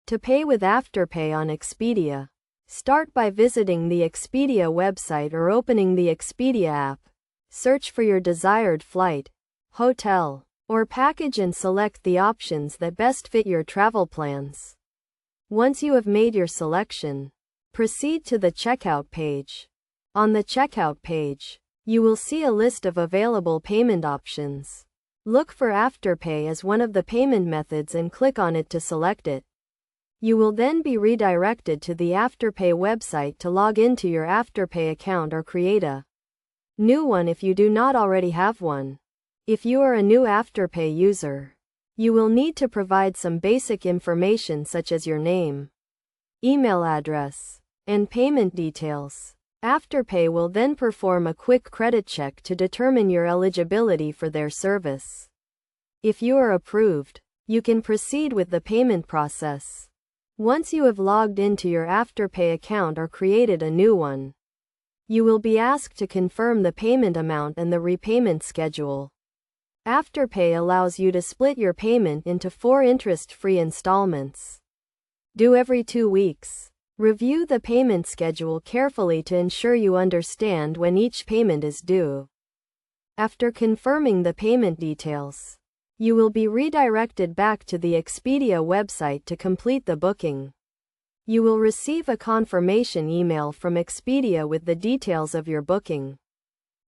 To pay with Afterpay on Expedia, start by visiting the Expedia website or opening the Expedia app. Search for your desired flight, hotel, or package and select the options that best fit your travel plans. Once you have made your selection, proceed to the checkout page. On the checkout page, you will see a list of available payment options. Look for Afterpay as one of the payment methods and click on it to select it. You will then be redirected to the Afterpay website to log into your Afterpay account or create a new one if you do not already have one. If you are a new Afterpay user, you will need to provide some basic information such as your name, email address, and payment details. Afterpay will then perform a quick credit check to determine your eligibility for their service. If you are approved, you can proceed with the payment process. Once you have logged into your Afterpay account or created a new one, you will be asked to confirm the payment amount and the repayment schedule. Afterpay allows you to split your payment into 4 interest-free installments, due every 2 weeks. Review the payment schedule carefully to ensure you understand when each payment is due. After confirming the payment details, you will be redirected back to the Expedia website to complete the booking. You will receive a confirmation email from Expedia with the details of your booking.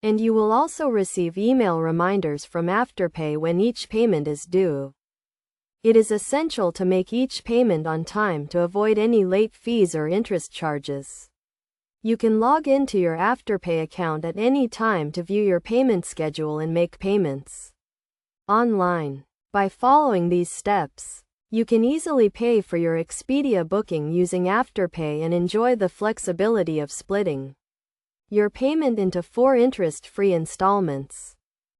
And you will also receive email reminders from Afterpay when each payment is due. It is essential to make each payment on time to avoid any late fees or interest charges. You can log into your Afterpay account at any time to view your payment schedule and make payments online. By following these steps, you can easily pay for your Expedia booking using Afterpay and enjoy the flexibility of splitting your payment into 4 interest-free installments.